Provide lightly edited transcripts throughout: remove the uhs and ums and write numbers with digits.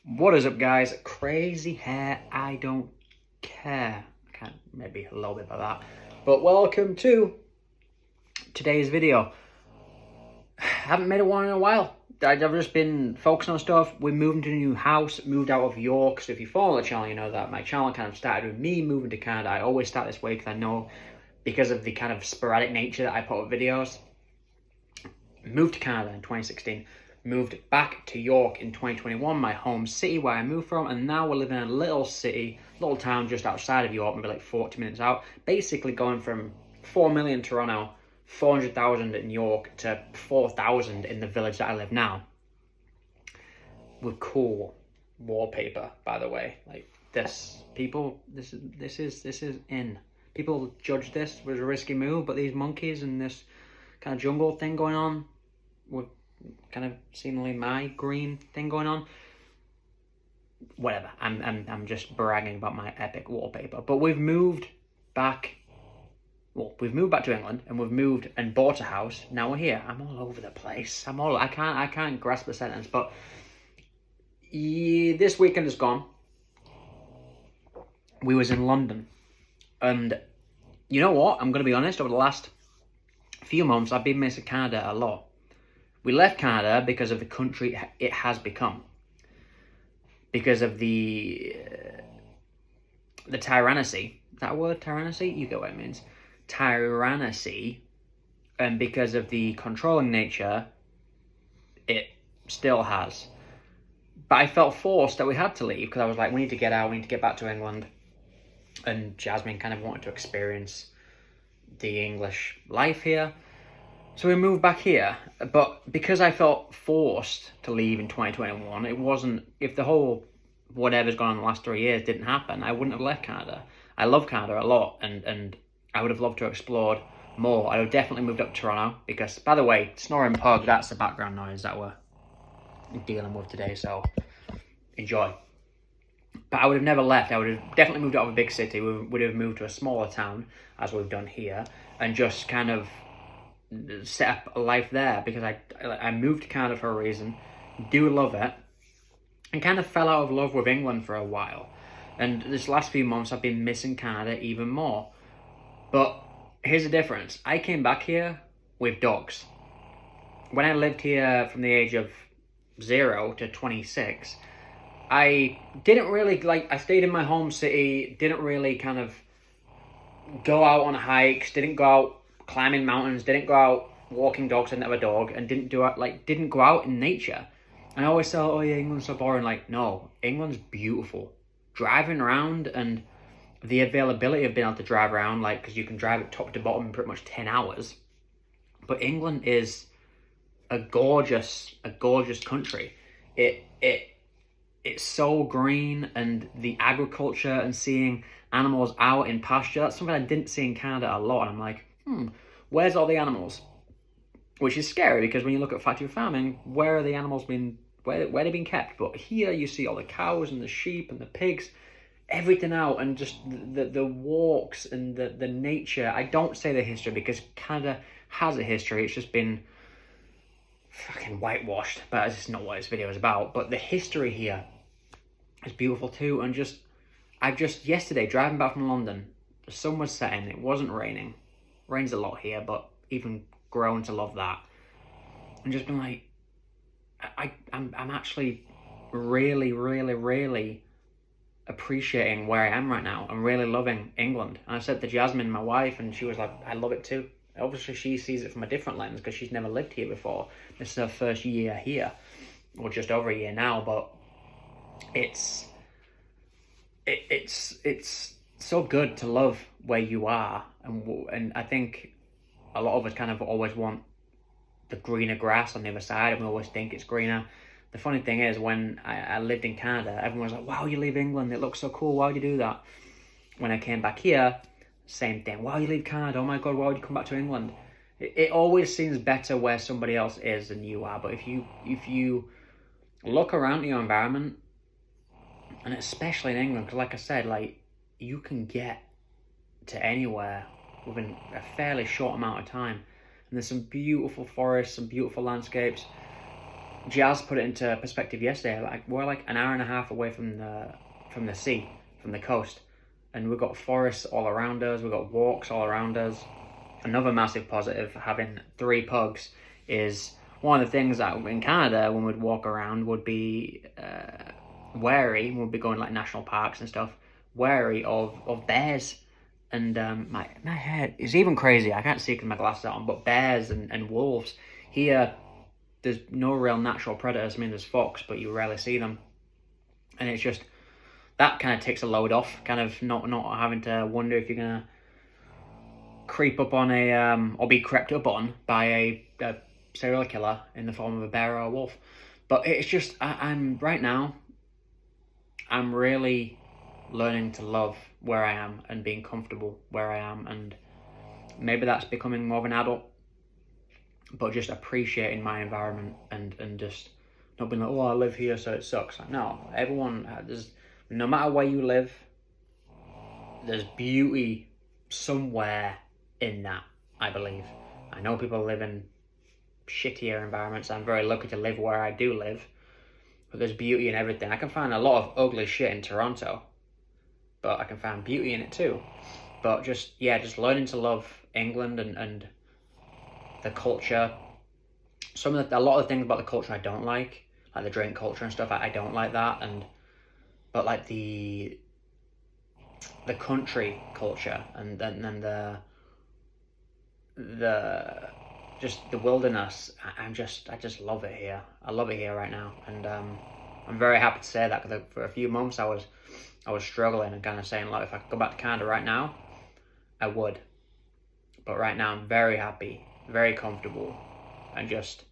What is up, guys? Crazy hair, I don't care. I can't, maybe a little bit about that. But welcome to today's video. Haven't made one in a while. I've just been focusing on stuff. We're moving to a new house, moved out of York. So if you follow the channel, you know that my channel kind of started with me moving to Canada. I always start this way because I know, because of the kind of sporadic nature that I put up videos. Moved to Canada in 2016. Moved back to York in 2021, my home city where I moved from, and now we're living in a little city, little town just outside of York, maybe like 40 minutes out. Basically going from 4 million Toronto, 400,000 in York to 4,000 in the village that I live now. With cool wallpaper, by the way. Like this, people, this is in. People judge this was a risky move, but these monkeys and this kind of jungle thing going on with kind of seemingly my green thing going on. Whatever. I'm just bragging about my epic wallpaper. But we've moved back. Well, we've moved back to England, and we've moved and bought a house. Now we're here. I'm all over the place. I can't grasp the sentence. But this weekend is gone. We was in London, and you know what? I'm gonna be honest. Over the last few months, I've been missing Canada a lot. We left Canada because of the country it has become. Because of the tyrannacy. Is that a word, tyrannacy? You get what it means. Tyrannacy. And because of the controlling nature it still has. But I felt forced that we had to leave because I was like, we need to get out, we need to get back to England. And Jasmine kind of wanted to experience the English life here. So we moved back here, but because I felt forced to leave in 2021, it wasn't, if the whole whatever's gone on in the last 3 years didn't happen, I wouldn't have left Canada. I love Canada a lot, and I would have loved to have explored more. I would have definitely moved up to Toronto, because, by the way, snoring pug, that's the background noise that we're dealing with today, so enjoy. But I would have never left. I would have definitely moved out of a big city. We would have moved to a smaller town, as we've done here, and just kind of set up a life there, because I moved to Canada for a reason, do love it, and kind of fell out of love with England for a while. And this last few months I've been missing Canada even more. But here's the difference. I came back here with dogs. When I lived here from the age of 0 to 26, I didn't really, I stayed in my home city, didn't really kind of go out on hikes, didn't go out climbing mountains, didn't go out walking dogs, I didn't have a dog, and didn't go out in nature. And I always say, oh yeah, England's so boring. Like, no, England's beautiful. Driving around and the availability of being able to drive around, because you can drive it top to bottom in pretty much 10 hours. But England is a gorgeous country. It's so green, and the agriculture and seeing animals out in pasture, that's something I didn't see in Canada a lot. And I'm like, where's all the animals? Which is scary, because when you look at factory farming, where are the animals being, where they're being kept? But here you see all the cows and the sheep and the pigs, everything out, and just the walks and the nature. I don't say the history, because Canada has a history. It's just been fucking whitewashed, but it's not what this video is about. But the history here is beautiful too. And yesterday, driving back from London, the sun was setting, it wasn't raining. Rains a lot here, but even grown to love that. And just been like, I'm actually really appreciating where I am right now. I'm really loving England. And I said to Jasmine, my wife, and she was like, I love it too. Obviously she sees it from a different lens, because she's never lived here before. This is her first year here, or just over a year now. But it's so good to love where you are, and I think a lot of us kind of always want the greener grass on the other side, and we always think it's greener. The funny thing is, when I lived in Canada, everyone was like, wow, you leave England, it looks so cool, why would you do that? When I came back here, same thing. Wow, you leave Canada, oh my god, why would you come back to England? It always seems better where somebody else is than you are. But if you look around your environment, and especially in England, because like I said, you can get to anywhere within a fairly short amount of time. And there's some beautiful forests, some beautiful landscapes. Jazz put it into perspective yesterday. Like, we're like an hour and a half away from the sea, from the coast, and we've got forests all around us. We've got walks all around us. Another massive positive having 3 pugs is one of the things that in Canada when we'd walk around would be wary. We'd be going like national parks and stuff, wary of bears. And my head is even crazy. I can't see because my glasses are on. But bears and wolves here, there's no real natural predators. I mean, there's fox, but you rarely see them. And it's just that kind of takes a load off. Kind of not having to wonder if you're gonna creep up on or be crept up on by a serial killer in the form of a bear or a wolf. But it's just I'm right now, I'm really learning to love where I am and being comfortable where I am, and maybe that's becoming more of an adult, but just appreciating my environment and just not being like, oh, I live here so it sucks. Like, no, everyone, no matter where you live, there's beauty somewhere in that, I believe. I know people live in shittier environments. I'm very lucky to live where I do live, but there's beauty in everything. I can find a lot of ugly shit in Toronto, but I can find beauty in it too. But just learning to love England and the culture. A lot of things about the culture I don't like the drink culture and stuff. I don't like that, but like the country culture and then the just the wilderness. I just love it here. I love it here right now, and I'm very happy to say that, because for a few months I was struggling and kind of saying, like, if I could go back to Canada right now, I would. But right now I'm very happy, very comfortable, and just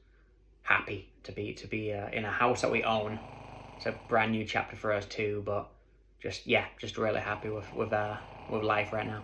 happy to be in a house that we own. It's a brand new chapter for us too, but just really happy with life right now.